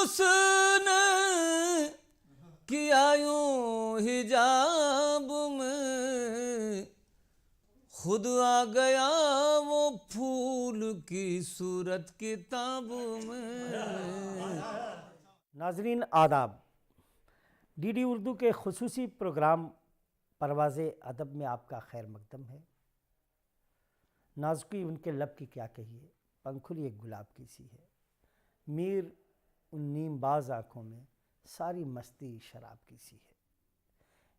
اس نے کیا یوں حجاب میں، خود آ گیا وہ پھول کی صورت کتاب میں۔ ناظرین آداب، ڈی ڈی اردو کے خصوصی پروگرام پرواز ادب میں آپ کا خیر مقدم ہے۔ نازکی ان کے لب کی کیا کہیے، پنکھلی ایک گلاب کی سی ہے، میر ان نیم باز آنکھوں میں ساری مستی شراب کی سی ہے۔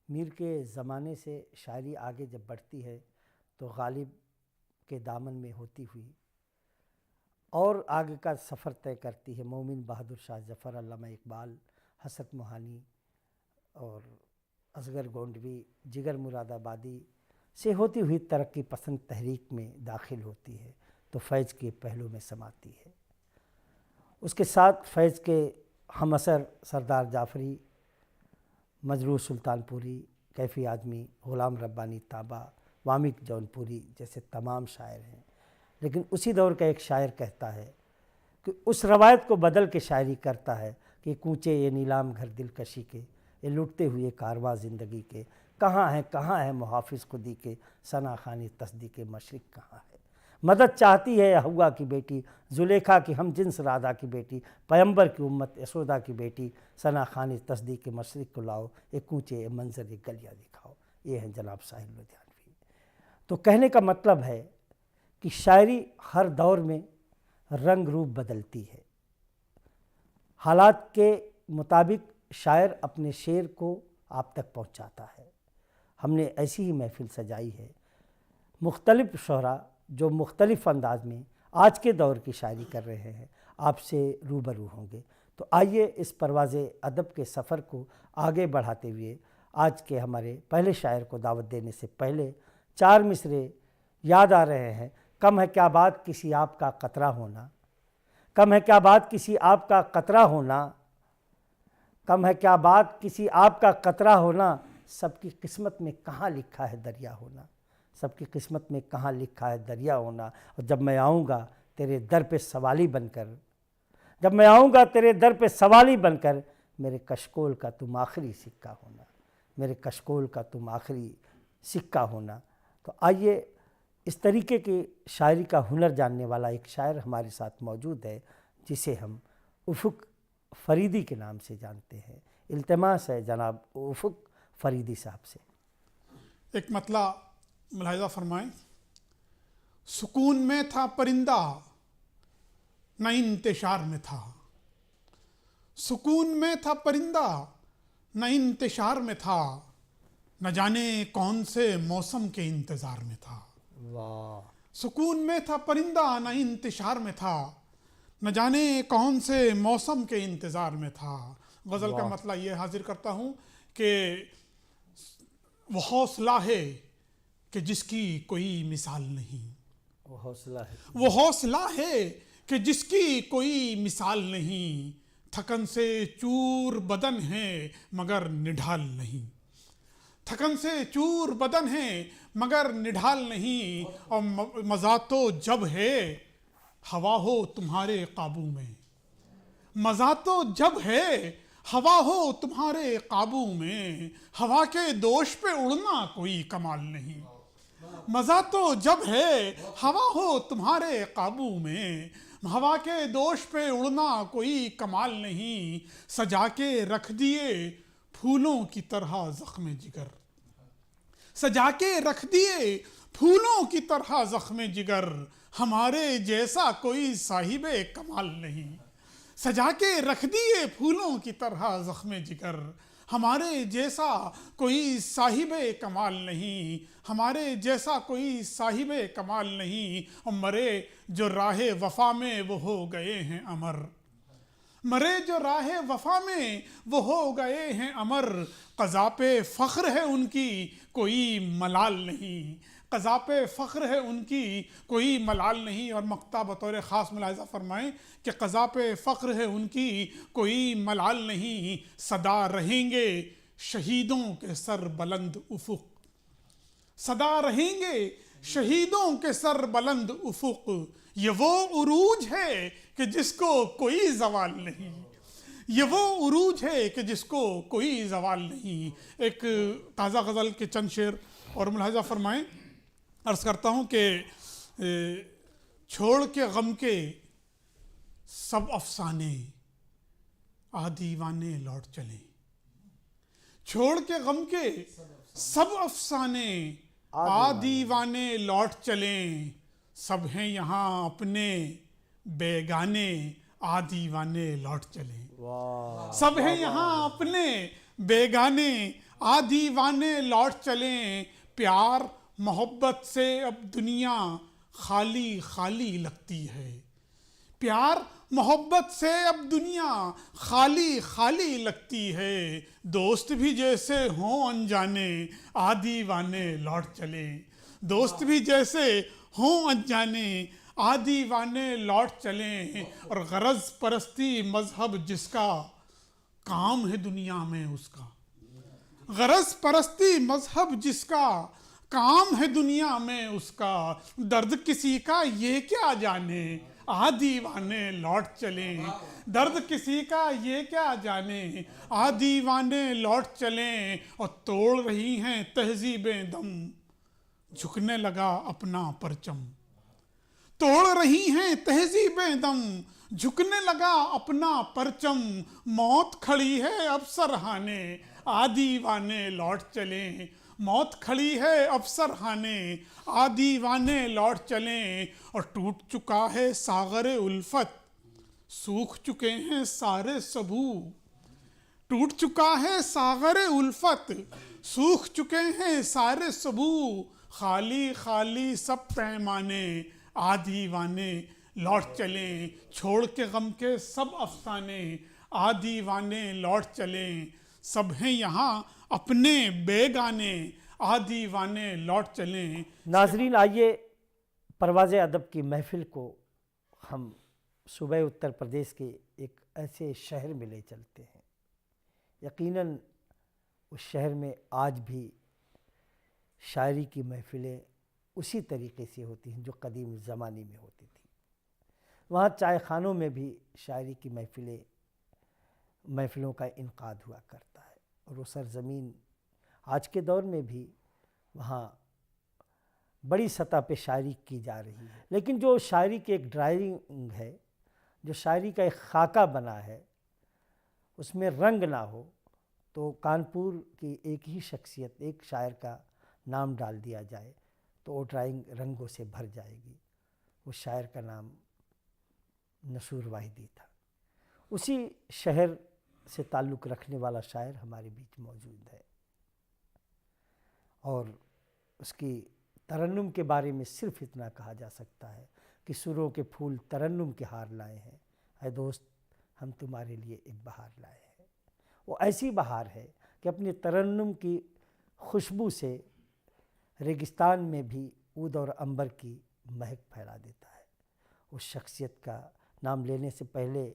میر کے زمانے سے شاعری آگے جب بڑھتی ہے تو غالب کے دامن میں ہوتی ہوئی اور آگے کا سفر طے کرتی ہے مومن بہادر شاہ ظفر، علامہ اقبال، حسرت موہانی اور اصغر گونڈوی، جگر مراد آبادی سے ہوتی ہوئی ترقی پسند تحریک میں داخل ہوتی ہے تو فیض کے پہلو میں سماتی ہے۔ اس کے ساتھ فیض کے ہم اثر سردار جعفری، مجروح سلطان پوری، کیفی اعظمی، غلام ربانی طابہ، وامق جون پوری جیسے تمام شاعر ہیں۔ لیکن اسی دور کا ایک شاعر کہتا ہے کہ اس روایت کو بدل کے شاعری کرتا ہے کہ کوچے یہ نیلام گھر دلکشی کے، یہ لٹتے ہوئے کارواں زندگی کے، کہاں ہے محافظ خودی کے، ثنا خوانی تصدیق مشرق کہاں ہے۔ مدد چاہتی ہے حوا کی بیٹی، زلیخا کی ہم جنس رادھا کی بیٹی، پیمبر کی امت یسودا کی بیٹی، ثنا خوانی تصدیق مشرق کو لاؤ، ایک کوچے یہ منظر یہ گلیاں دکھاؤ۔ یہ ہیں جناب ساحل لدھیانوی۔ تو کہنے کا مطلب ہے کہ شاعری ہر دور میں رنگ روپ بدلتی ہے، حالات کے مطابق شاعر اپنے شعر کو آپ تک پہنچاتا ہے۔ ہم نے ایسی ہی محفل سجائی ہے، مختلف شعراء جو مختلف انداز میں آج کے دور کی شاعری کر رہے ہیں آپ سے روبرو ہوں گے۔ تو آئیے اس پرواز ادب کے سفر کو آگے بڑھاتے ہوئے آج کے ہمارے پہلے شاعر کو دعوت دینے سے پہلے 4 مصرے یاد آ رہے ہیں۔ کم ہے کیا بات کسی آپ کا قطرہ ہونا، کم ہے کیا بات کسی آپ کا قطرہ ہونا، کم ہے کیا بات کسی آپ کا قطرہ ہونا، سب کی قسمت میں کہاں لکھا ہے دریا ہونا، سب کی قسمت میں کہاں لکھا ہے دریا ہونا۔ اور جب میں آؤں گا تیرے در پہ سوالی بن کر، جب میں آؤں گا تیرے در پہ سوالی بن کر، میرے کشکول کا تم آخری سکہ ہونا، میرے کشکول کا تم آخری سکہ ہونا۔ تو آئیے اس طریقے کی شاعری کا ہنر جاننے والا ایک شاعر ہمارے ساتھ موجود ہے جسے ہم افق فریدی کے نام سے جانتے ہیں۔ التماس ہے جناب افق فریدی صاحب سے۔ ایک مطلع ملاحظہ فرمائیں۔ سکون میں تھا پرندہ نہ انتشار میں تھا، سکون میں تھا پرندہ نہ انتشار میں تھا، نہ جانے کون سے موسم کے انتظار میں تھا۔ واہ! سکون میں تھا پرندہ نہ انتشار میں تھا، نہ جانے کون سے موسم کے انتظار میں تھا۔ غزل کا مطلع یہ حاضر کرتا ہوں کہ وہ حوصلہ ہے کہ جس کی کوئی مثال نہیں، وہ حوصلہ ہے، وہ حوصلہ ہے کہ جس کی کوئی مثال نہیں، تھکن سے چور بدن ہے مگر نڈھال نہیں، تھکن سے چور بدن ہے مگر نڈھال نہیں، اور مزہ تو جب ہے ہوا ہو تمہارے قابو میں، مزہ تو جب ہے ہوا ہو تمہارے قابو میں، ہوا کے دوش پہ اڑنا کوئی کمال نہیں، مزہ تو جب ہے ہوا ہو تمہارے قابو میں، ہوا کے دوش پہ اڑنا کوئی کمال نہیں، سجا کے رکھ دیے پھولوں کی طرح زخم جگر، سجا کے رکھ دیے پھولوں کی طرح زخم جگر، ہمارے جیسا کوئی صاحب کمال نہیں، سجا کے رکھ دیے پھولوں کی طرح زخم جگر، ہمارے جیسا کوئی صاحب کمال نہیں، ہمارے جیسا کوئی صاحب کمال نہیں، اور مرے جو راہ وفا میں وہ ہو گئے ہیں امر، مرے جو راہ وفا میں وہ ہو گئے ہیں امر، قضا پہ فخر ہے ان کی کوئی ملال نہیں، قضا پہ فخر ہے ان کی کوئی ملال نہیں۔ اور مقطع بطور خاص ملاحظہ فرمائیں کہ قضا پہ فخر ہے ان کی کوئی ملال نہیں، صدا رہیں گے شہیدوں کے سر بلند افق، صدا رہیں گے شہیدوں کے سر بلند افق، یہ وہ عروج ہے کہ جس کو کوئی زوال نہیں، یہ وہ عروج ہے کہ جس کو کوئی زوال نہیں۔ ایک تازہ غزل کے چند شعر اور ملاحظہ فرمائیں۔ عرض کرتا ہوں کہ چھوڑ کے غم کے سب افسانے آ دیوانے لوٹ چلیں، چھوڑ کے غم کے سب افسانے آ دیوانے لوٹ چلیں، سب ہیں یہاں اپنے بیگانے آ دیوانے لوٹ چلیں، سب ہیں یہاں اپنے بیگانے آ دیوانے لوٹ چلیں، پیار محبت سے اب دنیا خالی خالی لگتی ہے، پیار محبت سے اب دنیا خالی خالی لگتی ہے، دوست بھی جیسے ہوں انجانے آ دیوانے لوٹ چلیں، دوست بھی جیسے ہوں انجانے آ دیوانے لوٹ چلیں، اور غرض پرستی مذہب جس کا کام ہے دنیا میں اس کا، غرض پرستی مذہب جس کا کام ہے دنیا میں اس کا، درد کسی کا یہ کیا جانے آ دیوانے لوٹ چلیں، درد کسی کا یہ کیا جانے آ دیوانے لوٹ چلیں، اور توڑ رہی ہیں تہذیبیں دم جھکنے لگا اپنا پرچم، توڑ رہی ہیں تہذیبیں دم جھکنے لگا اپنا پرچم، موت کھڑی ہے اب سرہانے آ دیوانے لوٹ چلیں، موت کھڑی ہے اب سرہانے آ دیوانے لوٹ چلیں، اور ٹوٹ چکا ہے ساغر الفت سوکھ چکے ہیں سارے سبو، ٹوٹ چکا ہے ساغر الفت سوکھ چکے ہیں سارے سبو، خالی خالی سب پیمانے آ دیوانے لوٹ چلیں، چھوڑ کے غم کے سب افسانے آ دیوانے لوٹ چلیں، سب ہیں یہاں اپنے بیگانے آ دیوانے لوٹ چلیں۔ ناظرین آئیے پرواز ادب کی محفل کو ہم صوبہ اتر پردیش کے ایک ایسے شہر میں لے چلتے ہیں، یقیناً اس شہر میں آج بھی شاعری کی محفلیں اسی طریقے سے ہوتی ہیں جو قدیم زمانے میں ہوتی تھی، وہاں چائے خانوں میں بھی شاعری کی محفلوں کا انعقاد ہوا کرتا ہے، اور وہ سرزمین آج کے دور میں بھی وہاں بڑی سطح پہ شاعری کی جا رہی ہے، لیکن جو شاعری کی ایک ڈرائنگ ہے، جو شاعری کا ایک خاکہ بنا ہے، اس میں رنگ نہ ہو تو کانپور کی ایک ہی شخصیت، ایک شاعر کا نام ڈال دیا جائے تو وہ ڈرائنگ رنگوں سے بھر جائے گی۔ وہ شاعر کا نام نصور واحدی تھا۔ اسی شہر سے تعلق رکھنے والا شاعر ہمارے بیچ موجود ہے، اور اس کی ترنم کے بارے میں صرف اتنا کہا جا سکتا ہے کہ سروں کے پھول ترنم کے ہار لائے ہیں، اے دوست ہم تمہارے لیے ایک بہار لائے ہیں۔ وہ ایسی بہار ہے کہ اپنے ترنم کی خوشبو سے ریگستان میں بھی عود اور عنبر کی مہک پھیلا دیتا ہے۔ اس شخصیت کا نام لینے سے پہلے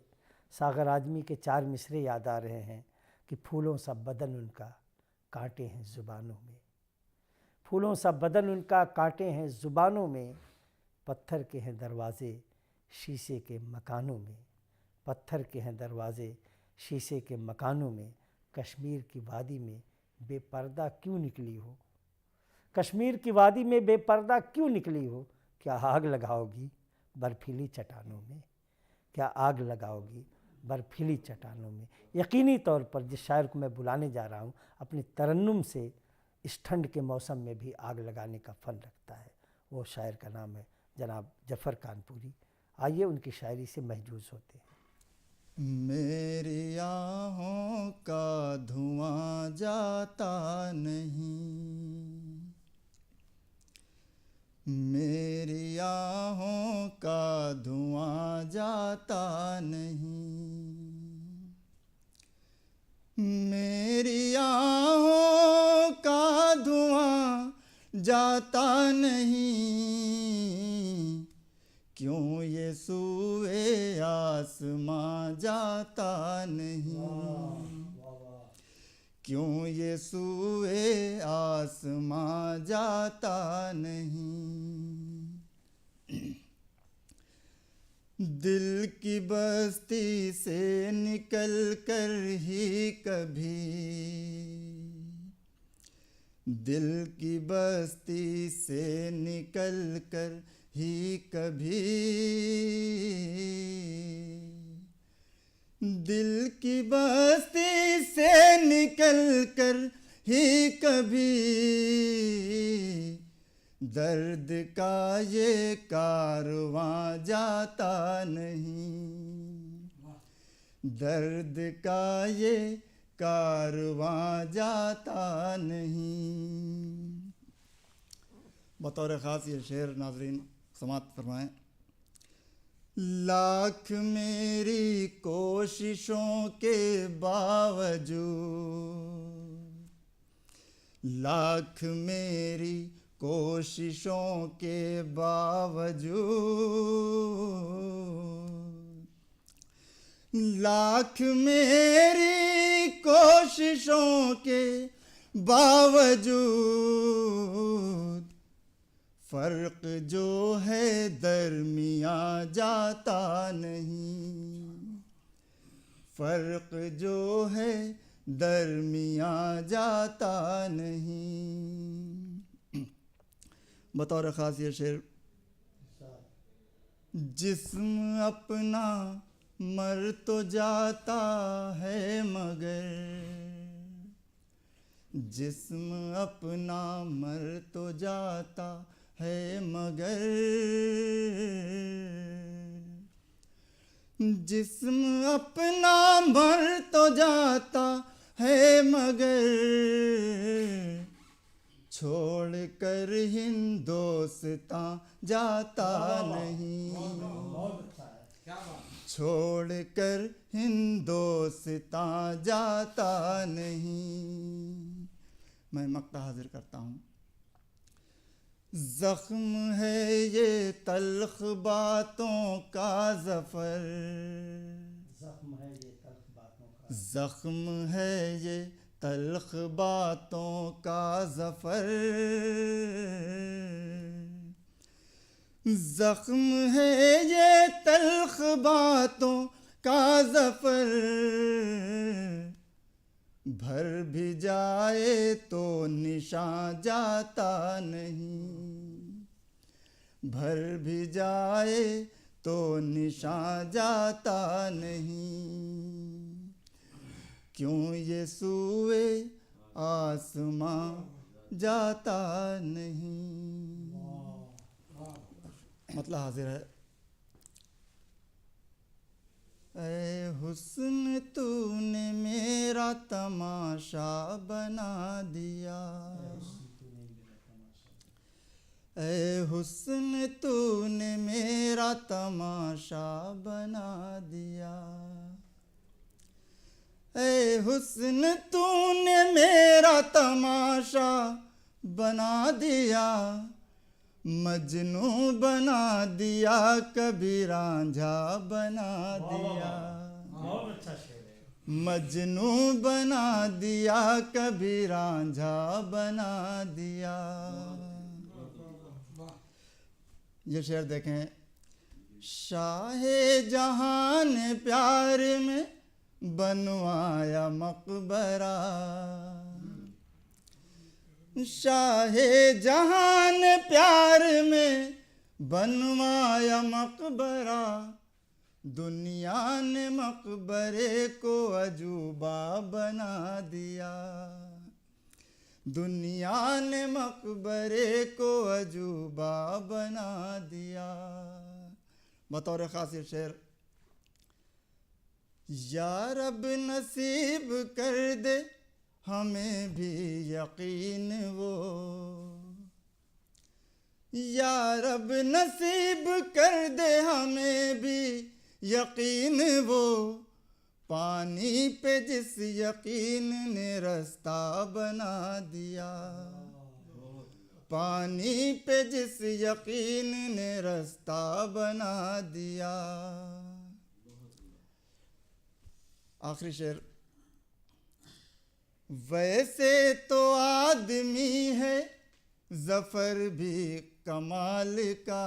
ساغر اعظمی کے 4 مصرے یاد آ رہے ہیں کہ پھولوں سا بدن ان کا کانٹے ہیں زبانوں میں، پھولوں سا بدن ان کا کانٹے ہیں زبانوں میں، پتھر کے ہیں دروازے شیشے کے مکانوں میں، پتھر کے ہیں دروازے شیشے کے مکانوں میں، کشمیر کی وادی میں بے پردہ کیوں نکلی ہو، کشمیر کی وادی میں بے پردہ کیوں نکلی ہو، کیا آگ لگاؤ گی برفیلی چٹانوں میں، کیا آگ لگاؤ گی برفیلی چٹانوں میں۔ یقینی طور پر جس شاعر کو میں بلانے جا رہا ہوں اپنی ترنم سے اس ٹھنڈ کے موسم میں بھی آگ لگانے کا فن رکھتا ہے، وہ شاعر کا نام ہے جناب ظفر کانپوری۔ آئیے ان کی شاعری سے محجوز ہوتے ہیں۔ میری آہوں کا دھواں جاتا نہیں، میری آہوں کا دھواں جاتا نہیں، میری آہوں کا دھواں جاتا نہیں، کیوں یہ سوئے آسماں جاتا نہیں، کیوں یہ سوئے آسماں جاتا نہیں، دل کی بستی سے نکل کر ہی کبھی، دل کی بستی سے نکل کر ہی کبھی، دل کی بستی سے نکل کر ہی کبھی، درد کا یہ کارواں جاتا نہیں، درد کا یہ کارواں جاتا نہیں۔ بطور خاص یہ شعر ناظرین سماعت فرمائیں۔ لاکھ میری کوششوں کے باوجود، لاکھ میری کوششوں کے باوجود، لاکھ میری کوششوں کے باوجود، فرق جو ہے درمیان جاتا نہیں، فرق جو ہے درمیان جاتا نہیں۔ بطور خاص یہ شعر۔ جسم اپنا مر تو جاتا ہے مگر، جسم اپنا مر تو جاتا ہے مگر، جسم اپنا مر تو جاتا ہے مگر، چھوڑ کر ہندوستاں جاتا نہیں، چھوڑ کر ہندوستاں جاتا نہیں۔ میں مقطع حاضر کرتا ہوں۔ زخم ہے یہ تلخ باتوں کا ظفر، زخم ہے یہ تلخ باتوں کا ظفر، زخم ہے یہ تلخ باتوں کا ظفر، بھر بھی جائے تو نشان جاتا نہیں، بھر بھی جائے تو نشان جاتا نہیں، کیوں یہ سوئے آسماں جاتا نہیں۔ مطلب حاضر ہے۔ اے حسن تو نے میرا تماشا بنا دیا، اے حسن تو نے میرا تماشا بنا دیا، اے حسن تو نے میرا تماشا بنا دیا، مجنوں بنا دیا کبھی رانجھا بنا دیا، مجنوں بنا دیا کبھی رانجھا بنا دیا۔ یہ شعر دیکھیں۔ شاہ جہاں نے پیار میں بنوایا مقبرہ، شاہ جہاں نے پیار میں بنوایا مقبرہ، دنیا نے مقبرے کو عجوبہ بنا دیا، دنیا نے مقبرے کو عجوبہ بنا دیا۔ بطور خاص یہ شعر۔ یا رب نصیب کر دے ہمیں بھی یقین وہ، یا رب نصیب کر دے ہمیں بھی یقین وہ، پانی پہ جس یقین نے رستہ بنا دیا، پانی پہ جس یقین نے رستہ بنا دیا۔ آخری شعر۔ ویسے تو آدمی ہے ظفر بھی کمال کا،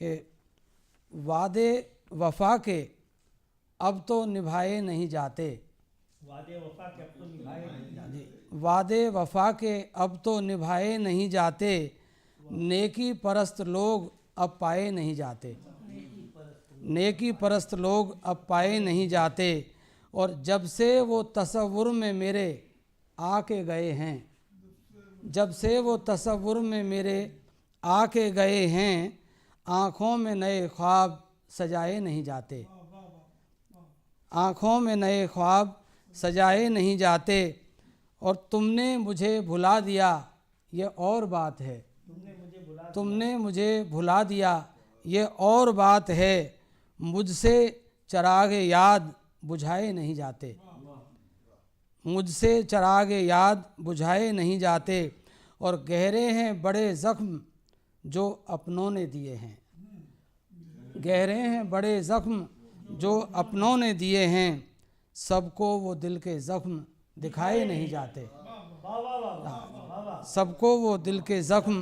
کہ وعدے وفا کے اب تو نبھائے نہیں جاتے، وعدے وفا کے اب تو نبھائے نہیں جاتے، وعدے وفا کے اب تو نبھائے نہیں جاتے، نیکی پرست لوگ اب پائے نہیں جاتے، نیکی پرست لوگ اب پائے نہیں جاتے، اور جب سے وہ تصور میں میرے آ کے گئے ہیں، جب سے وہ تصور میں میرے آ کے گئے ہیں، آنکھوں میں نئے خواب سجائے نہیں جاتے، آنکھوں میں نئے خواب سجائے نہیں جاتے، اور تم نے مجھے بھلا دیا یہ اور بات ہے، تم نے مجھے بھلا دیا یہ اور بات ہے، مجھ سے چراغ یاد بجھائے نہیں جاتے، مجھ سے چراغ یاد بجھائے نہیں جاتے، اور گہرے ہیں بڑے زخم جو اپنوں نے دیے ہیں، گہرے ہیں بڑے زخم جو اپنوں نے دیے ہیں، سب کو وہ دل کے زخم دکھائے نہیں جاتے، سب کو وہ دل کے زخم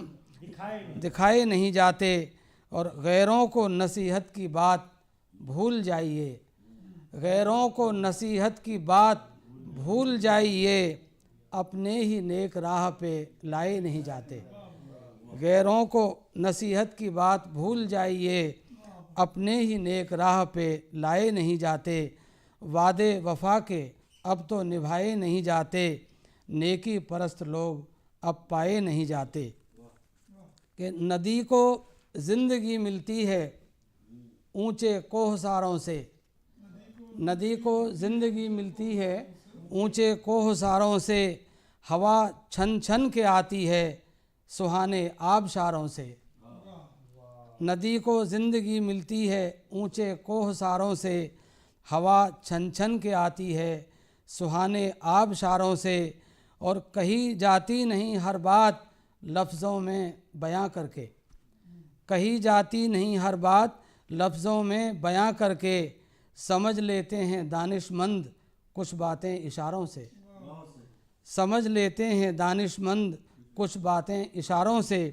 دکھائے نہیں جاتے، اور غیروں کو نصیحت کی بات بھول جائیے، غیروں کو نصیحت کی بات بھول جائیے، اپنے ہی نیک راہ پہ لائے نہیں جاتے، غیروں کو نصیحت کی بات بھول جائیے، اپنے ہی نیک راہ پہ لائے نہیں جاتے، وعدے وفا کے اب تو نبھائے نہیں جاتے، نیکی پرست لوگ اب پائے نہیں جاتے، کہ ندی کو زندگی ملتی ہے اونچے کوہساروں سے، ندی کو زندگی ملتی ہے اونچے کوہساروں سے، ہوا چھن چھن کے آتی ہے سہانے آبشاروں سے، ندی کو زندگی ملتی ہے اونچے کوہساروں سے، ہوا چھن چھن کے آتی ہے سہانے آبشاروں سے، اور کہی جاتی نہیں ہر بات لفظوں میں بیاں کر کے، کہی جاتی نہیں ہر بات لفظوں میں بیاں کر کے، سمجھ لیتے ہیں دانش مند کچھ باتیں اشاروں سے، سمجھ لیتے ہیں دانش مند کچھ باتیں اشاروں سے،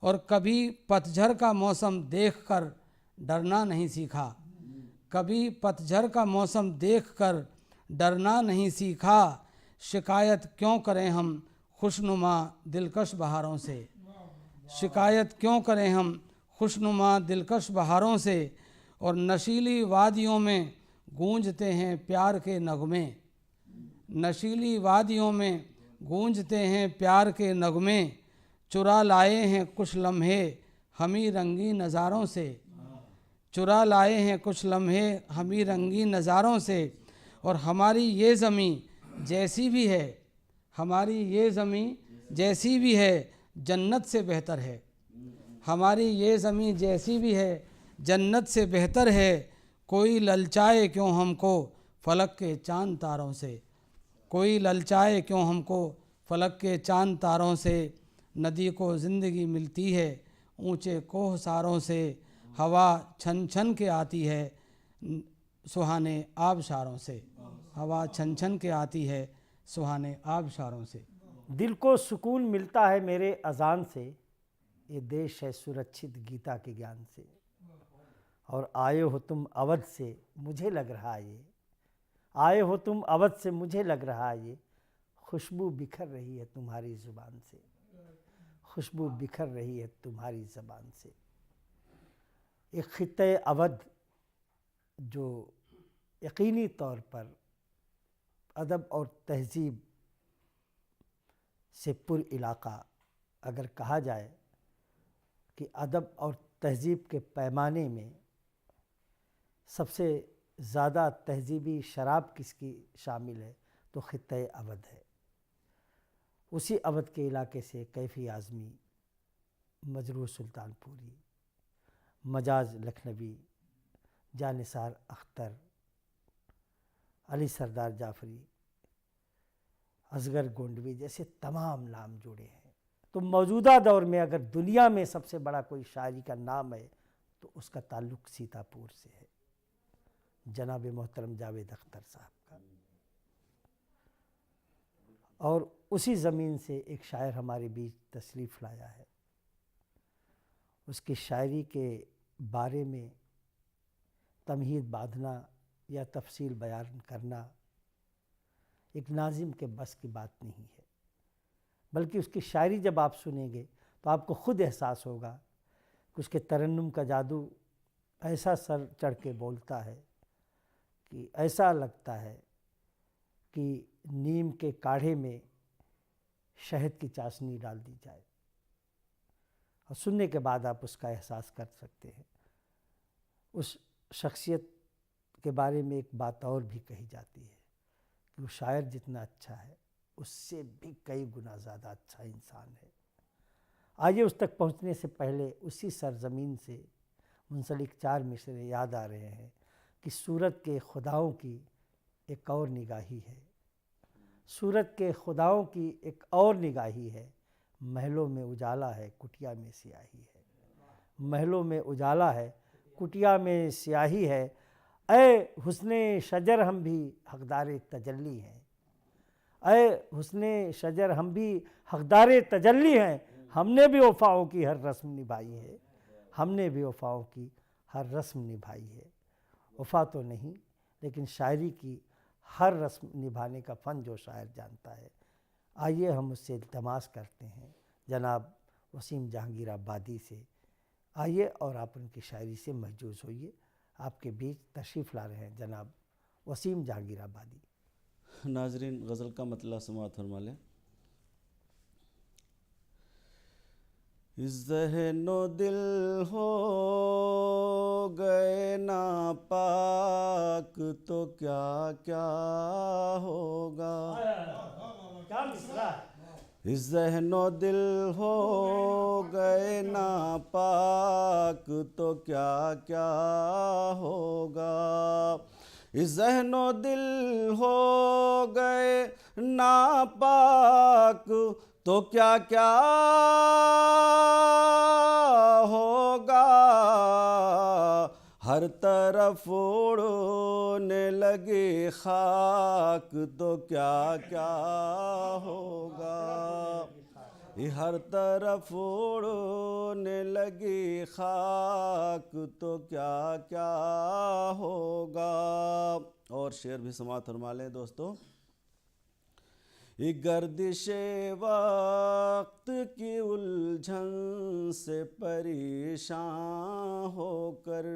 اور کبھی پتجھڑ کا موسم دیکھ کر ڈرنا نہیں سیکھا، کبھی پتجھڑ کا موسم دیکھ کر ڈرنا نہیں سیکھا، شکایت کیوں کریں ہم خوشنما دلکش بہاروں سے، شکایت کیوں کریں ہم خوشنما دلکش بہاروں سے، اور نشیلی وادیوں میں گونجتے ہیں پیار کے نغمے، نشیلی وادیوں میں گونجتے ہیں پیار کے نغمے، چرا لائے ہیں کچھ لمحے ہمیں رنگی نظاروں سے، چرا لائے ہیں کچھ لمحے ہمیں رنگی نظاروں سے، اور ہماری یہ زمیں جیسی بھی ہے، ہماری یہ زمیں جیسی بھی ہے جنت سے بہتر ہے، ہماری یہ زمیں جیسی بھی ہے جنت سے بہتر ہے، کوئی للچائے کیوں ہم کو فلک کے چاند تاروں سے، کوئی للچائے کیوں ہم کو فلک کے چاند تاروں سے، ندی کو زندگی ملتی ہے اونچے کوہساروں سے، ہوا چھن چھن کے آتی ہے سہانے آبشاروں سے، ہوا چھن چھن کے آتی ہے سہانے آبشاروں سے۔ دل کو سکون ملتا ہے میرے اذان سے، یہ دیش ہے سرکشت گیتا کے گیان سے، اور آئے ہو تم اودھ سے مجھے لگ رہا یہ، آئے ہو تم اودھ سے مجھے لگ رہا یہ، خوشبو بکھر رہی ہے تمہاری زبان سے، خوشبو بکھر رہی ہے تمہاری زبان سے۔ ایک خطہ اودھ جو یقینی طور پر ادب اور تہذیب سے پر علاقہ، اگر کہا جائے کہ ادب اور تہذیب کے پیمانے میں سب سے زیادہ تہذیبی شراب کس کی شامل ہے تو خطہ اودھ ہے۔ اسی اودھ کے علاقے سے کیفی اعظمی، مجروح سلطان پوری، مجاز لکھنوی، جانثار اختر، علی سردار جعفری، اصغر گونڈوی جیسے تمام نام جڑے ہیں۔ تو موجودہ دور میں اگر دنیا میں سب سے بڑا کوئی شاعری کا نام ہے تو اس کا تعلق سیتا پور سے ہے، جناب محترم جاوید اختر صاحب کا۔ اور اسی زمین سے ایک شاعر ہمارے بیچ تشریف لایا ہے، اس کی شاعری کے بارے میں تمہید باندھنا یا تفصیل بیان کرنا ایک ناظم کے بس کی بات نہیں ہے، بلکہ اس کی شاعری جب آپ سنیں گے تو آپ کو خود احساس ہوگا کہ اس کے ترنم کا جادو ایسا سر چڑھ کے بولتا ہے کہ ایسا لگتا ہے کہ نیم کے کاڑھے میں شہد کی چاشنی ڈال دی جائے، اور سننے کے بعد آپ اس کا احساس کر سکتے ہیں۔ اس شخصیت کے بارے میں ایک بات اور بھی کہی جاتی ہے کہ وہ شاعر جتنا اچھا ہے اس سے بھی کئی گنا زیادہ اچھا انسان ہے۔ آئیے اس تک پہنچنے سے پہلے اسی سرزمین سے منسلک 4 مصرعے یاد آ رہے ہیں کہ سورت کے خداؤں کی ایک اور نگاہی ہے، سورت کے خداؤں کی ایک اور نگاہی ہے، محلوں میں اجالا ہے کٹیا میں سیاہی ہے، محلوں میں اجالا ہے کٹیا میں سیاہی ہے، اے حسن شجر ہم بھی حقدار تجلی ہیں، اے حسن شجر ہم بھی حقدار تجلی ہیں، ہم نے بھی وفاؤں کی ہر رسم نبھائی ہے، ہم نے بھی وفاؤں کی ہر رسم نبھائی ہے۔ وفا تو نہیں لیکن شاعری کی ہر رسم نبھانے کا فن جو شاعر جانتا ہے۔ آئیے ہم اس سے التماس کرتے ہیں جناب وسیم جہانگیر آبادی سے، آئیے اور آپ ان کی شاعری سے محظوظ ہوئیے۔ آپ کے بیچ تشریف لا رہے ہیں جناب وسیم جہانگیر آبادی۔ ناظرین، غزل کا مطلع سماعت فرما لیں۔ ذہن و دل ہو گئے ناپاک تو کیا کیا ہوگا، ذہن و دل ہو گئے ناپاک تو کیا کیا ہوگا، ذہن و دل ہو گئے ناپاک تو کیا کیا ہوگا، ہر طرف اڑنے لگے خاک تو کیا کیا ہوگا، ہر طرف اڑنے لگی خاک تو کیا کیا ہوگا۔ اور شعر بھی سماعت فرما لیں دوستو۔ گردش وقت کی الجھن سے پریشان ہو کر،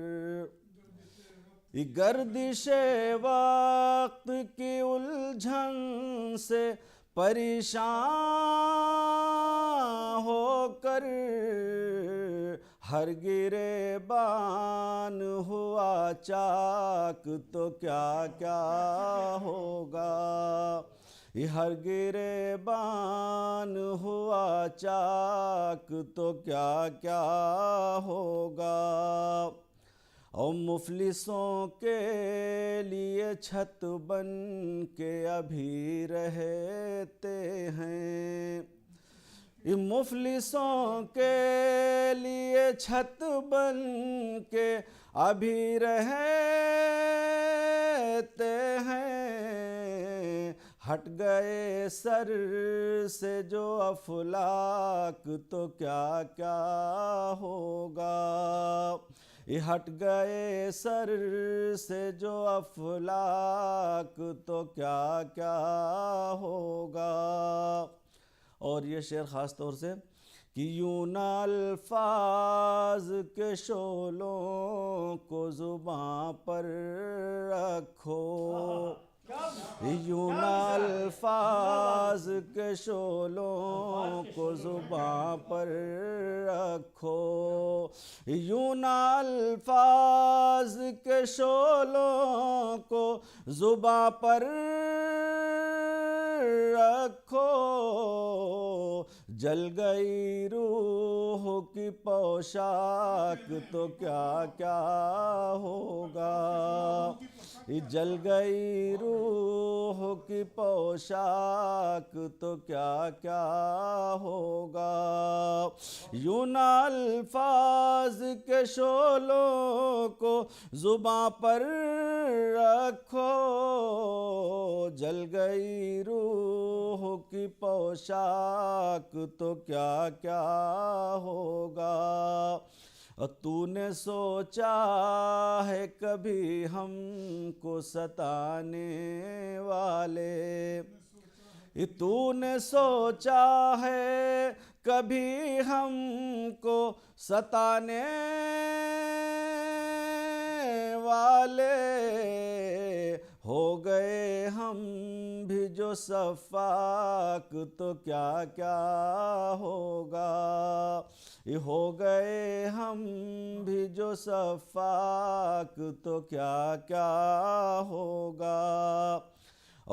گردش وقت کی الجھن سے پریشان ہو کر، ہر گریبان ہوا چاک تو کیا کیا ہوگا، ہر گریبان ہوا چاک تو کیا کیا ہوگا، اور مفلسوں کے لیے چھت بن کے ابھی رہتے ہیں، مفلسوں کے لیے چھت بن کے ابھی رہتے ہیں، ہٹ گئے سر سے جو افلاک تو کیا کیا ہوگا، ہٹ گئے سر سے جو افلاک تو کیا کیا ہوگا۔ اور یہ شعر خاص طور سے کہ یوں نہ الفاظ کے شعلوں کو زباں پر رکھو، یوں نہ الفاظ کے شعلوں کو زباں پر رکھو، یوں نہ الفاظ کے شعلوں کو زباں پر رکھو، جل گئی روح کی پوشاک تو کیا کیا ہوگا، جل گئی روح کی پوشاک تو کیا کیا ہوگا، یوں نہ الفاظ کے شعلوں کو زباں پر رکھو، جل گئی روح کی پوشاک تو کیا کیا ہوگا، تو نے سوچا ہے کبھی ہم کو ستانے والے، تو نے سوچا ہے کبھی ہم کو ستانے والے، ہو گئے ہم بھی جو سفاک تو کیا کیا ہوگا، ہو گئے ہم بھی جو سفاک تو کیا کیا ہوگا،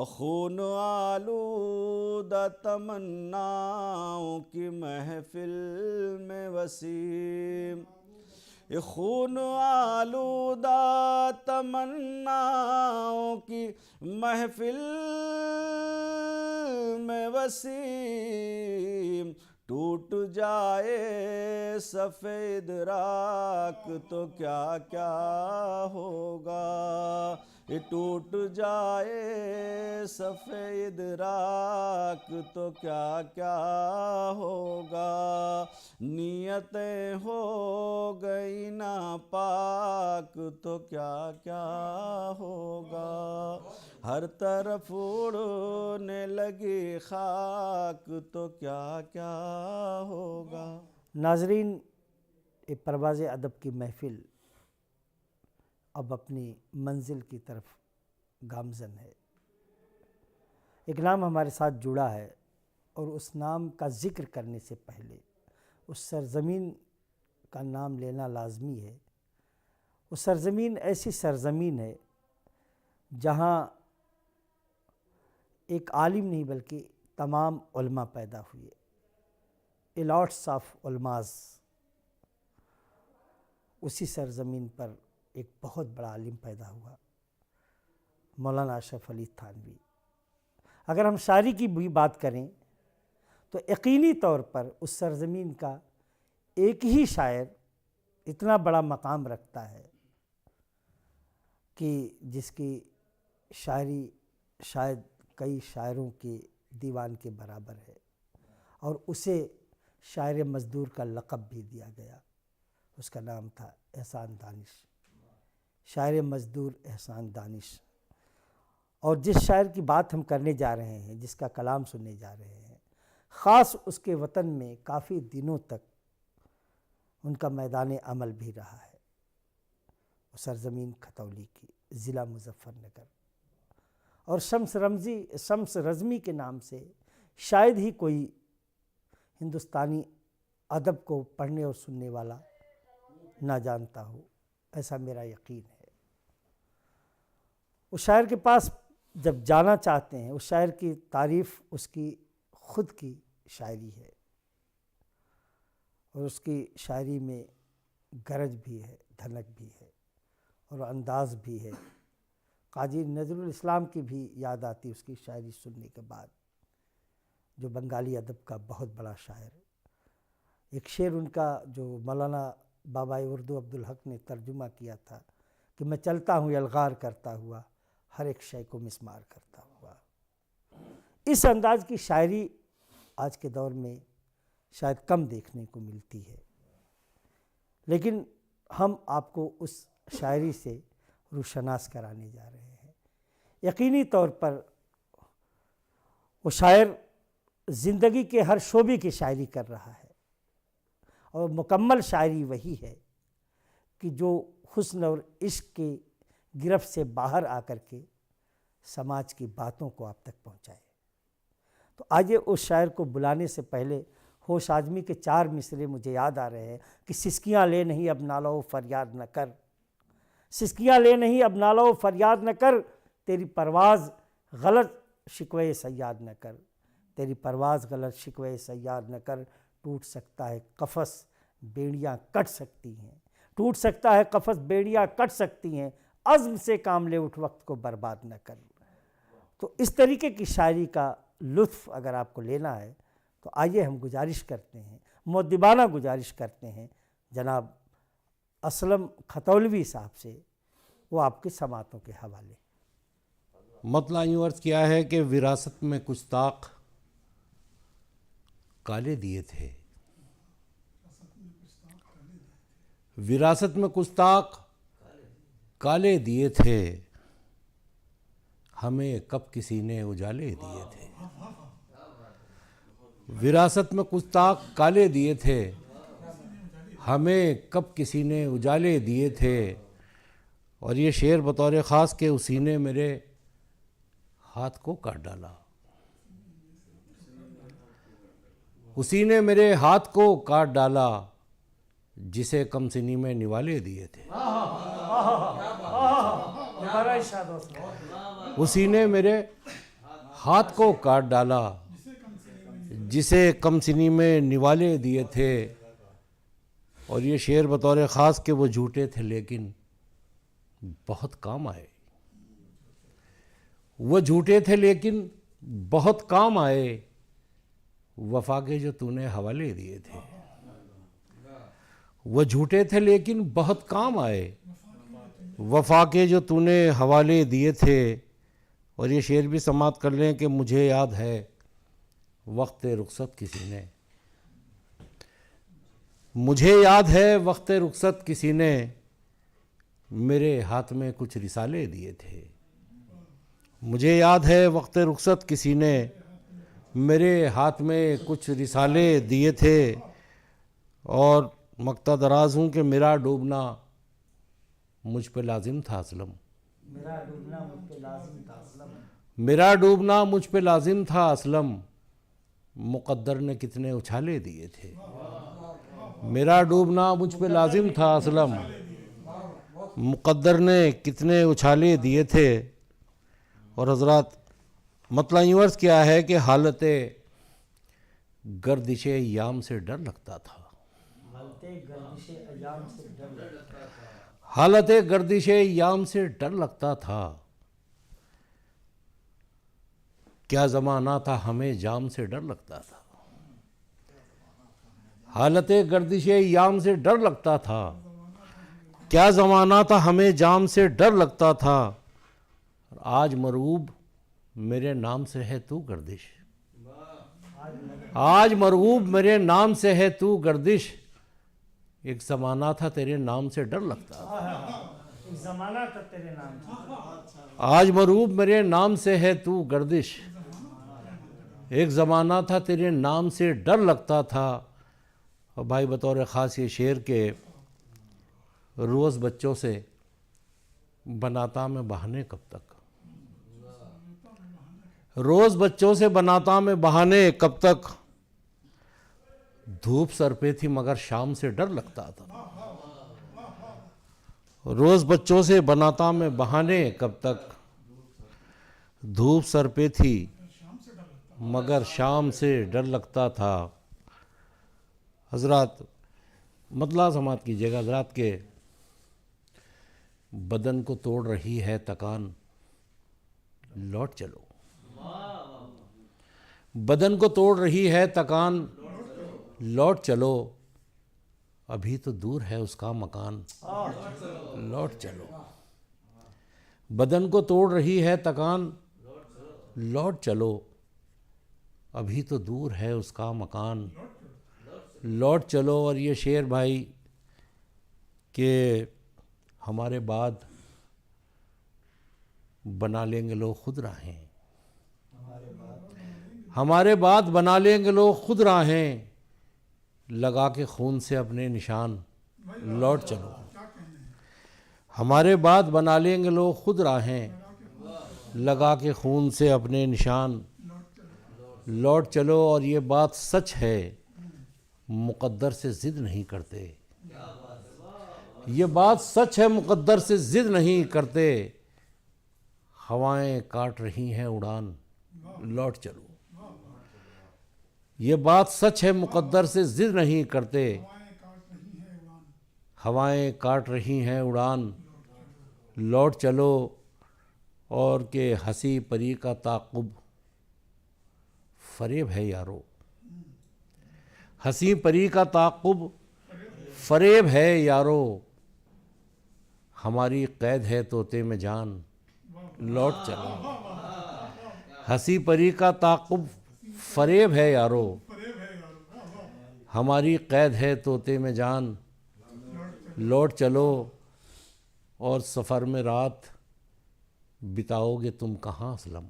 خون آلودہ تمناؤں کی محفل میں وسیم، خون آلودہ تمناؤں کی محفل میں وسیم، ٹوٹ جائے سفید راک تو کیا کیا ہوگا، ٹوٹ جائے سفید راک تو کیا کیا ہوگا، نیتیں ہو گئی ناپاک تو کیا کیا ہوگا، ہر طرف اڑنے لگی خاک تو کیا کیا ہوگا۔ ناظرین، ایک پرواز ادب کی محفل اب اپنی منزل کی طرف گامزن ہے۔ ایک نام ہمارے ساتھ جڑا ہے اور اس نام کا ذکر کرنے سے پہلے اس سرزمین کا نام لینا لازمی ہے۔ وہ سرزمین ایسی سرزمین ہے جہاں ایک عالم نہیں بلکہ تمام علماء پیدا ہوئے، الاٹس آف علماز۔ اسی سرزمین پر ایک بہت بڑا عالم پیدا ہوا، مولانا اشرف علی تھانوی۔ اگر ہم شاعری کی بھی بات کریں تو یقینی طور پر اس سرزمین کا ایک ہی شاعر اتنا بڑا مقام رکھتا ہے کہ جس کی شاعری شاید کئی شاعروں کے دیوان کے برابر ہے، اور اسے شاعر مزدور کا لقب بھی دیا گیا۔ اس کا نام تھا احسان دانش، شاعر مزدور احسان دانش۔ اور جس شاعر کی بات ہم کرنے جا رہے ہیں، جس کا کلام سننے جا رہے ہیں، خاص اس کے وطن میں کافی دنوں تک ان کا میدان عمل بھی رہا ہے، وہ سرزمین کھتولی کی، ضلع مظفر نگر، اور شمس رزمی کے نام سے شاید ہی کوئی ہندوستانی ادب کو پڑھنے اور سننے والا نہ جانتا ہو، ایسا میرا یقین ہے۔ اس شاعر کے پاس جب جانا چاہتے ہیں، اس شاعر کی تعریف اس کی خود کی شاعری ہے، اور اس کی شاعری میں گرج بھی ہے، دھنک بھی ہے، اور انداز بھی ہے۔ قاضی نذر الاسلام کی بھی یاد آتی اس کی شاعری سننے کے بعد، جو بنگالی ادب کا بہت بڑا شاعر۔ ایک شعر ان کا جو مولانا بابا اردو عبدالحق نے ترجمہ کیا تھا کہ میں چلتا ہوں یلغار کرتا ہوا، ہر ایک شے کو مسمار کرتا ہوا۔ اس انداز کی شاعری آج کے دور میں شاید کم دیکھنے کو ملتی ہے، لیکن ہم آپ کو اس شاعری سے روشناس کرانے جا رہے ہیں۔ یقینی طور پر وہ شاعر زندگی کے ہر شعبے کی شاعری کر رہا ہے، اور مکمل شاعری وہی ہے کہ جو حسن اور عشق کی گرفت سے باہر آ کر کے سماج کی باتوں کو آپ تک پہنچائے۔ تو آئیے اس شاعر کو بلانے سے پہلے ہوش آزمی کے 4 مصرے مجھے یاد آ رہے ہیں کہ سسکیاں لے نہیں اب نالو فریاد نہ کر، سسکیاں لے نہیں اب نالو فریاد نہ کر، تیری پرواز غلط شکوے صیاد نہ کر، تیری پرواز غلط شکوے صیاد نہ کر، ٹوٹ سکتا ہے قفس بیڑیاں کٹ سکتی ہیں، ٹوٹ سکتا ہے قفس بیڑیاں کٹ سکتی ہیں، عزم سے کام لے اٹھ وقت کو برباد نہ کر۔ تو اس طریقے کی شاعری کا لطف اگر آپ کو لینا ہے تو آئیے ہم گزارش کرتے ہیں، مؤدبانہ گزارش کرتے ہیں جناب اسلم کھتولوی صاحب سے، وہ آپ کی سماعتوں کے حوالے۔ مطلع یوں عرض کیا ہے کہ وراثت میں کچھ طاق کالے دیے تھے، وراثت میں کچھ طاق کالے دیے تھے، ہمیں کب کسی نے اجالے دیے تھے۔ وراثت میں کچھ طاق کالے دیے تھے، ہمیں کب کسی نے اجالے دیے تھے۔ اور یہ شعر بطور خاص کہ اسی نے میرے ہاتھ کو کاٹ ڈالا، اسی نے میرے ہاتھ کو کاٹ ڈالا، جسے کم سنی میں نوالے دیے تھے۔ اسی نے میرے ہاتھ کو کاٹ ڈالا، جسے کم سنی میں نوالے دیے تھے۔ اور یہ شعر بطور خاص کہ وہ جھوٹے تھے لیکن بہت کام آئے، وہ جھوٹے تھے لیکن بہت کام آئے، وفا کے جو تو نے حوالے دیے تھے۔ وہ جھوٹے تھے لیکن بہت کام آئے، وفا کے جو تو نے حوالے دیے تھے۔ اور یہ شعر بھی سماعت کر لیں کہ مجھے یاد ہے وقت رخصت کسی نے، مجھے یاد ہے وقت رخصت کسی نے، میرے ہاتھ میں کچھ رسالے دیے تھے۔ مجھے یاد ہے وقت رخصت کسی نے، میرے ہاتھ میں کچھ رسالے دیے تھے۔ اور مقطع دراز ہوں کہ میرا ڈوبنا مجھ پہ لازم تھا اسلم، میرا ڈوبنا مجھ پہ لازم تھا اسلم، میرا ڈوبنا مجھ پہ لازم تھا اسلم، مقدر نے کتنے اچھالے دیے تھے۔ میرا ڈوبنا مجھ پہ لازم تھا اسلم، مقدر نے کتنے اچھالے دیے تھے۔ اور حضرات مطلع یوں عرض کیا ہے کہ حالت گردش ایام سے ڈر لگتا تھا، حالت گردش ایام سے ڈر لگتا تھا، کیا زمانہ تھا ہمیں جام سے ڈر لگتا تھا۔ حالت گردش ایام سے ڈر لگتا تھا، کیا زمانہ تھا ہمیں جام سے ڈر لگتا تھا۔ آج مرغوب میرے نام سے ہے تو گردش، آج مرغوب میرے نام سے ہے تو گردش، ایک زمانہ تھا تیرے نام سے ڈر لگتا تھا۔ ایک زمانہ تھا تیرے نام سے، آج مرغوب میرے نام سے ہے تو گردش، ایک زمانہ تھا تیرے نام سے ڈر لگتا تھا۔ اور بھائی بطور خاص یہ شعر کے روز بچوں سے بناتا میں بہانے کب تک، روز بچوں سے بناتا میں بہانے کب تک، دھوپ سر پہ تھی مگر شام سے ڈر لگتا تھا۔ روز بچوں سے بناتا میں بہانے کب تک، دھوپ سر پہ تھی مگر شام سے ڈر لگتا تھا۔ حضرات مطلع سماعت کیجیے گا حضرات کے بدن کو توڑ رہی ہے تکان، لوٹ چلو، بدن کو توڑ رہی ہے تکان، لوٹ چلو، ابھی تو دور ہے اس کا مکان، لوٹ چلو، بدن کو توڑ رہی ہے تکان، لوٹ چلو، ابھی تو دور ہے اس کا مکان، لوٹ چلو۔ اور یہ شعر بھائی کہ ہمارے بعد بنا لیں گے لوگ خود راہیں، ہمارے بعد بنا لیں گے لوگ خود راہیں، لگا کے خون سے اپنے نشان، لوٹ چلو، ہمارے بعد بنا لیں گے لوگ خود راہیں، لگا کے خون سے اپنے نشان، لوٹ چلو۔ اور یہ بات سچ ہے مقدر سے ضد نہیں کرتے، یہ بات سچ ہے مقدر سے ضد نہیں کرتے، ہوائیں کاٹ رہی ہیں اڑان، لوٹ چلو، یہ بات سچ ہے مقدر سے ضد نہیں کرتے، ہوائیں کاٹ رہی ہیں اڑان، لوٹ چلو۔ اور کہ ہنسی پری کا تعاقب فریب ہے یارو، ہنسی پری کا تعاقب فریب ہے یارو، ہماری قید ہے طوطے میں جان، لوٹ چلو، ہنسی پری کا تعاقب فریب ہے یارو، ہماری قید ہے طوطے میں جان، لوٹ چلو اور سفر میں رات بتاؤ گے تم کہاں اسلم،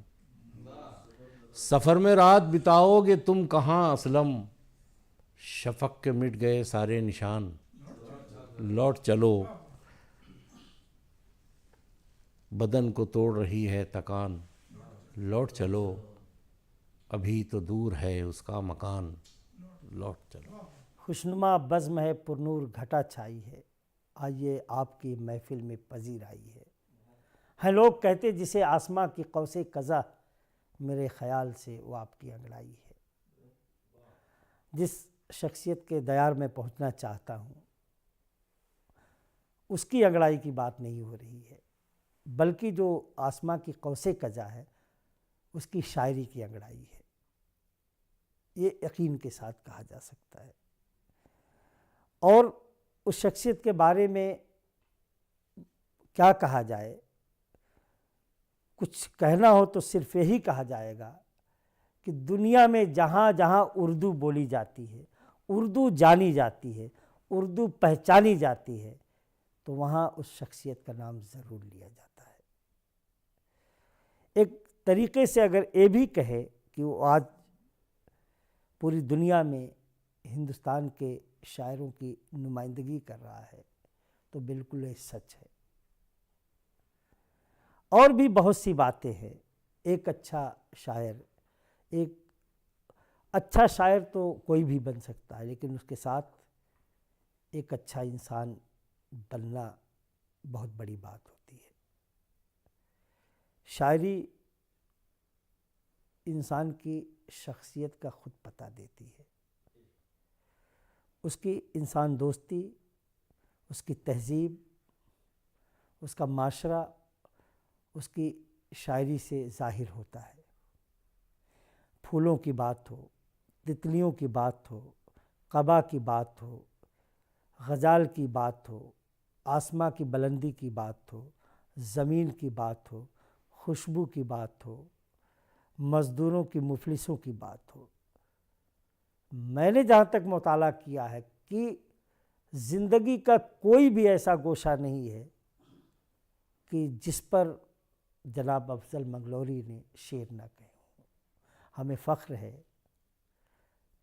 سفر میں رات بتاؤ گے تم کہاں اسلم، شفق کے مٹ گئے سارے نشان، لوٹ چلو، بدن کو توڑ رہی ہے تکان، لوٹ چلو، ابھی تو دور ہے اس کا مکان، لوٹ چلو۔ خوشنما بزم ہے پرنور گھٹا چھائی ہے، آئیے آپ کی محفل میں پذیر آئی ہے لوگ کہتے جسے آسماں کی قوس قزح، میرے خیال سے وہ آپ کی انگڑائی ہے۔ جس شخصیت کے دیار میں پہنچنا چاہتا ہوں اس کی انگڑائی کی بات نہیں ہو رہی ہے، بلکہ جو آسماں کی قوس قزح ہے اس کی شاعری کی انگڑائی ہے، یہ یقین کے ساتھ کہا جا سکتا ہے۔ اور اس شخصیت کے بارے میں کیا کہا جائے، کچھ کہنا ہو تو صرف یہی کہا جائے گا کہ دنیا میں جہاں جہاں اردو بولی جاتی ہے، اردو جانی جاتی ہے، اردو پہچانی جاتی ہے، تو وہاں اس شخصیت کا نام ضرور لیا جاتا ہے۔ ایک طریقے سے اگر یہ بھی کہے کہ وہ آج پوری دنیا میں ہندوستان کے شاعروں کی نمائندگی کر رہا ہے تو بالکل یہ سچ ہے۔ اور بھی بہت سی باتیں ہیں۔ ایک اچھا شاعر تو کوئی بھی بن سکتا ہے، لیکن اس کے ساتھ ایک اچھا انسان بننا بہت بڑی بات ہوتی ہے۔ شاعری انسان کی شخصیت کا خود پتہ دیتی ہے، اس کی انسان دوستی، اس کی تہذیب، اس کا معاشرہ اس کی شاعری سے ظاہر ہوتا ہے۔ پھولوں کی بات ہو، تتلیوں کی بات ہو، قبا کی بات ہو، غزال کی بات ہو، آسماں کی بلندی کی بات ہو، زمین کی بات ہو، خوشبو کی بات ہو، مزدوروں کی مفلسوں کی بات ہو، میں نے جہاں تک مطالعہ کیا ہے کہ زندگی کا کوئی بھی ایسا گوشہ نہیں ہے کہ جس پر جناب افضل منگلوری نے شعر نہ کہے ہوں۔ ہمیں فخر ہے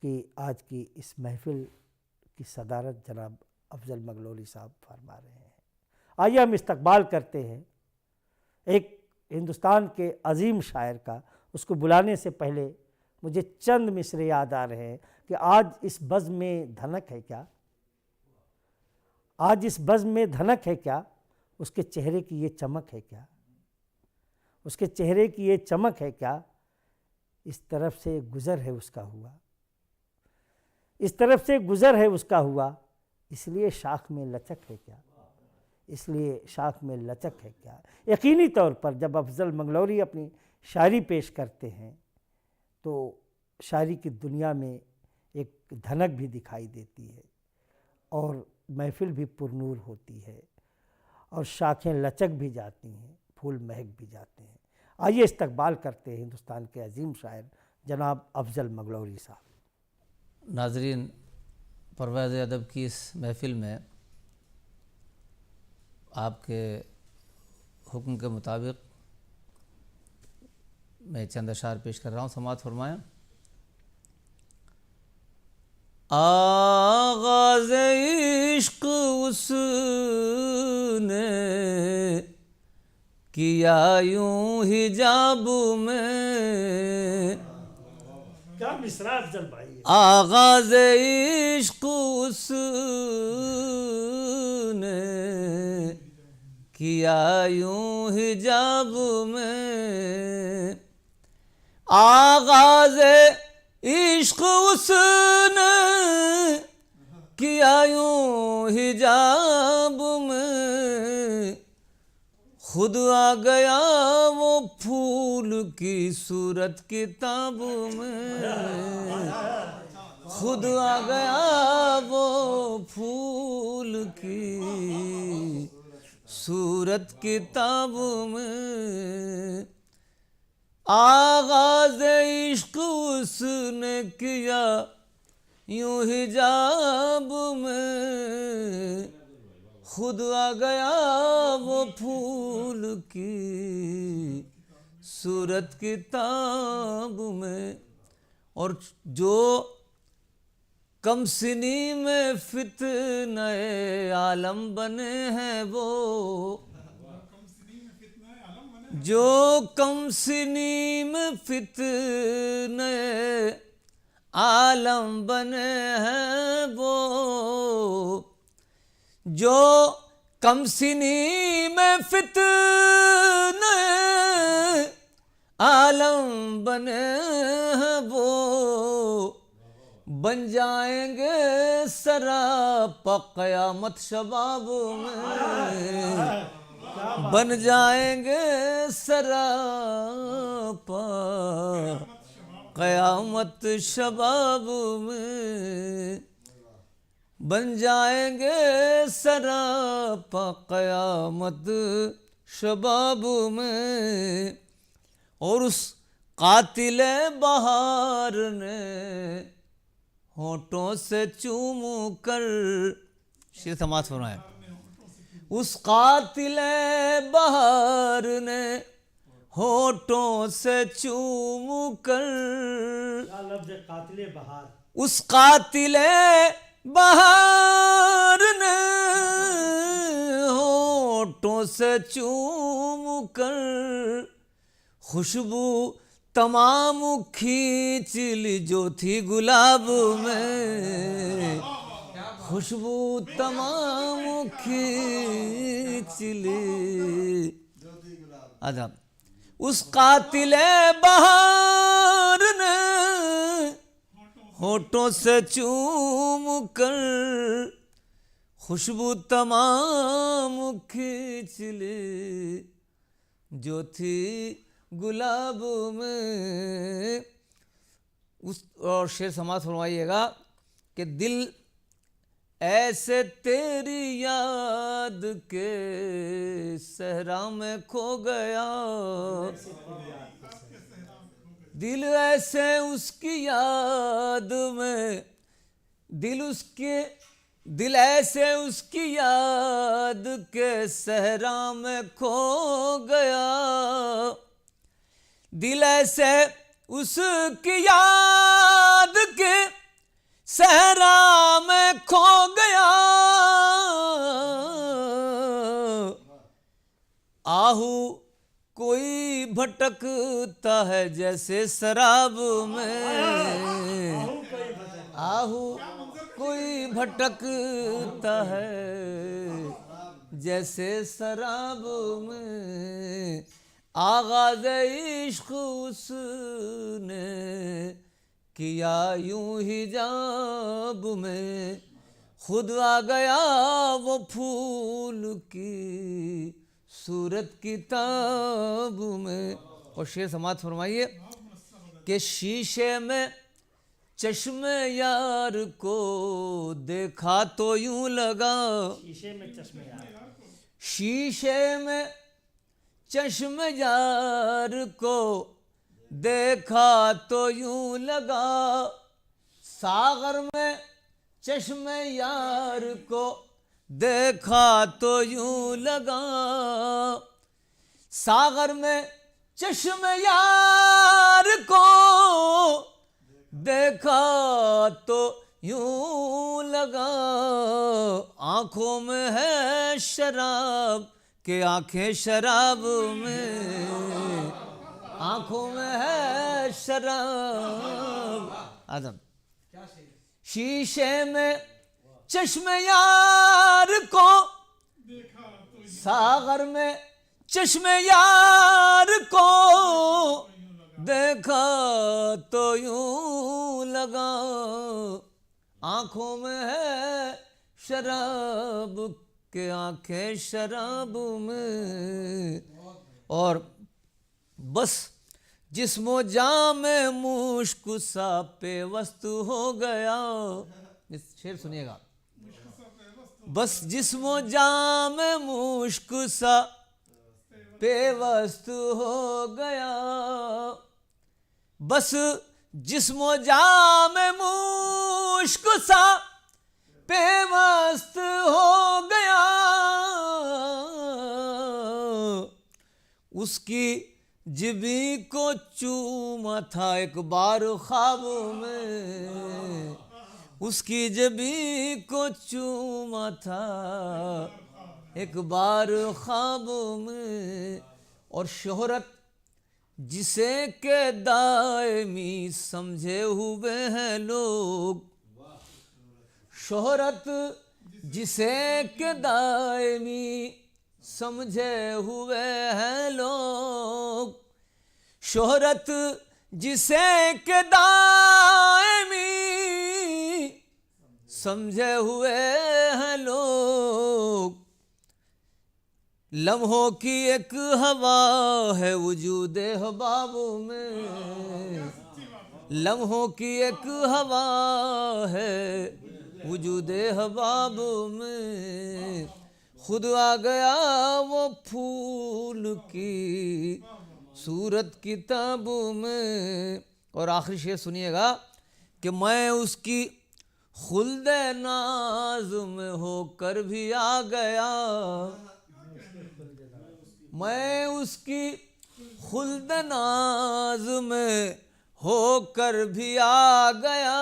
کہ آج کی اس محفل کی صدارت جناب افضل منگلوری صاحب فرما رہے ہیں۔ آئیے ہم استقبال کرتے ہیں ایک ہندوستان کے عظیم شاعر کا۔ اس کو بلانے سے پہلے مجھے چند مصرے یاد آ رہے ہیں کہ آج اس بزم میں دھنک ہے کیا، آج اس بزم میں دھنک ہے کیا، اس کے چہرے کی یہ چمک ہے کیا، اس کے چہرے کی یہ چمک ہے کیا، اس طرف سے گزر ہے اس کا ہوا، اس طرف سے گزر ہے اس کا ہوا، اس لیے شاخ میں لچک ہے کیا، اس لیے شاخ میں لچک ہے کیا۔ یقینی طور پر جب افضل منگلوری اپنی شاعری پیش کرتے ہیں تو شاعری کی دنیا میں ایک دھنک بھی دکھائی دیتی ہے اور محفل بھی پرنور ہوتی ہے اور شاخیں لچک بھی جاتی ہیں، پھول مہک بھی جاتے ہیں۔ آئیے استقبال کرتے ہیں ہندوستان کے عظیم شاعر جناب افضل منگلوری صاحب۔ ناظرین، پرویز ادب کی اس محفل میں آپ کے حکم کے مطابق میں چند اشعار پیش کر رہا ہوں، سماعت فرمائیں۔ آغاز عشق اس نے کیا یوں حجاب میں، کیا مصرع افضل بھائی ہے۔ آغاز عشق اس نے کیا یوں حجاب میں، آغاز عشق اس نے کیا یوں حجاب میں، خود آ گیا وہ پھول کی صورت کتاب میں، خود آ گیا وہ پھول کی صورت کتاب میں، آغاز عشق اس نے کیا یوں حجاب میں، خود آ گیا وہ پھول کی صورت کتاب میں، اور جو کم سنی میں فتنہ عالم بنے ہیں وہ، جو کم سنی میں فتنہ عالم بنے ہیں وہ، جو کم سنی میں فتنہ عالم بنے ہیں وہ، بن جائیں گے سراپا قیامت شباب میں، بن جائیں گے سراپا قیامت شباب میں، بن جائیں گے سراپا قیامت شباب میں۔ اور اس قاتل بہار نے ہونٹوں سے چوم کر، شیر سماعت فرمائے، اس قاتل بہار نے ہونٹوں سے چوم کر، لفظ قاتل بہار، اس قاتل بہار نے ہونٹوں سے چوم کر، خوشبو تمام کھینچ لی جو تھی گلاب میں، خوشبو تمام کھینچ لی، ادب اس قاتل بہار نے ہونٹوں سے چوم کر، خوشبو تمام کھینچ لی جو تھی گلاب میں۔ اور شعر سماعت فرمائیے گا کہ دل ایسے تیری یاد کے صحرا میں کھو گیا، دل ایسے اس کی یاد میں، دل ایسے اس کی یاد کے صحرا میں کھو گیا، دل ایسے اس کی یاد کے صحرا میں کھو گیا، آہو کوئی بھٹکتا ہے جیسے سراب میں، آہو کوئی بھٹکتا ہے جیسے سراب میں، آغاز عشق اس نے کیا یوں حجاب میں، خود آ گیا وہ پھول کی صورت کتاب میں۔ اور شعر سماعت فرمائیے کہ شیشے میں چشم یار کو دیکھا تو یوں لگا، شیشے میں چشم یار کو دیکھا تو یوں لگا، ساغر میں چشم یار کو دیکھا تو یوں لگا، ساغر میں چشم یار کو دیکھا تو یوں لگا، آنکھوں میں ہے شراب کہ آنکھیں شراب میں، آنکھوں میں ہے شراب، آدم شیشے میں چشم یار کو، ساغر میں چشم یار کو دیکھا تو یوں لگا، آنکھوں میں ہے شراب کہ آنکھیں شراب میں، اور بس جسم و جاں میں مشک سا پیوست ہو گیا، اس شعر سنیے گا، بس جسم و جاں میں مشک سا پیوست ہو گیا، بس جسم و جاں میں مشک سا پیوست ہو گیا، اس کی جبیں کو چوما تھا ایک بار خوابوں میں، اس کی جبیں کو چوما تھا ایک بار خوابوں میں، اور شہرت جسے کہ دائمی سمجھے ہوئے ہیں لوگ، شہرت جسے کہ دائمی سمجھے ہوئے ہیں لوگ، شہرت جسے کہ دائمی سمجھے ہوئے ہیں لوگ، لمحوں کی ایک ہوا ہے وجود احباب میں، لمحوں کی ایک ہوا ہے وجود احباب میں، خود آ گیا وہ پھول کی صورت کتاب میں۔ اور آخری شعر سنیے گا کہ میں اس کی خلد ناز میں ہو کر بھی آ گیا، میں اس کی خلد ناز میں ہو کر بھی آ گیا،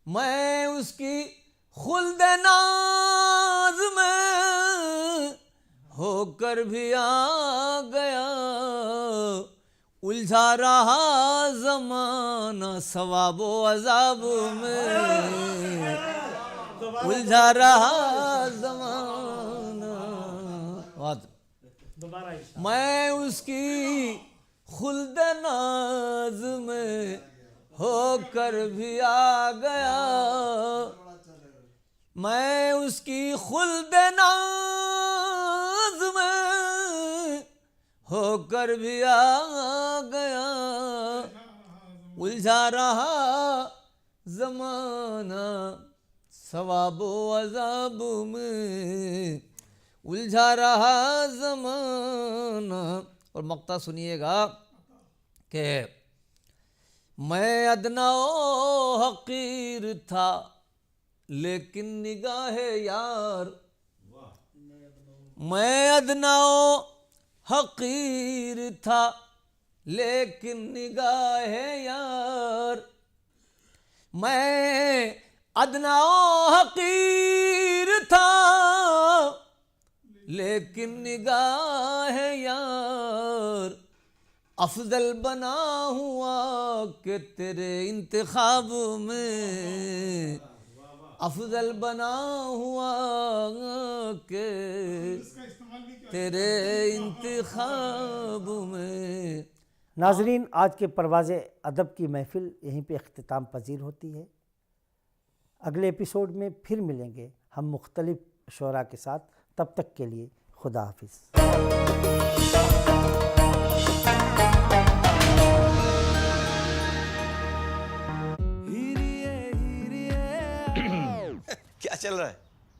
میں اس کی خلد ناز میں ہو کر بھی آ گیا، الجھا رہا زمانہ ثواب و عذاب میں، الجھا رہا زمانہ، میں اس کی خلد ناز میں ہو کر بھی آ گیا، میں اس کی خلد ناز میں ہو کر بھی آ گیا، الجھا رہا زمانہ ثواب و عذاب میں، الجھا رہا زمانہ۔ اور مقطع سنیے گا کہ میں ادنا و حقیر تھا لیکن نگاہ یار، میں ادنا و حقیر تھا لیکن نگاہ یار، میں ادنا و حقیر تھا لیکن نگاہ یار، افضل بنا ہوا کہ تیرے انتخاب میں، افضل بنا ہوا کہ تیرے انتخاب میں۔ ناظرین، آج کے پرواز ادب کی محفل یہیں پہ اختتام پذیر ہوتی ہے۔ اگلے ایپیسوڈ میں پھر ملیں گے ہم مختلف شعراء کے ساتھ، تب تک کے لیے خدا حافظ۔ کیا چل رہا ہے؟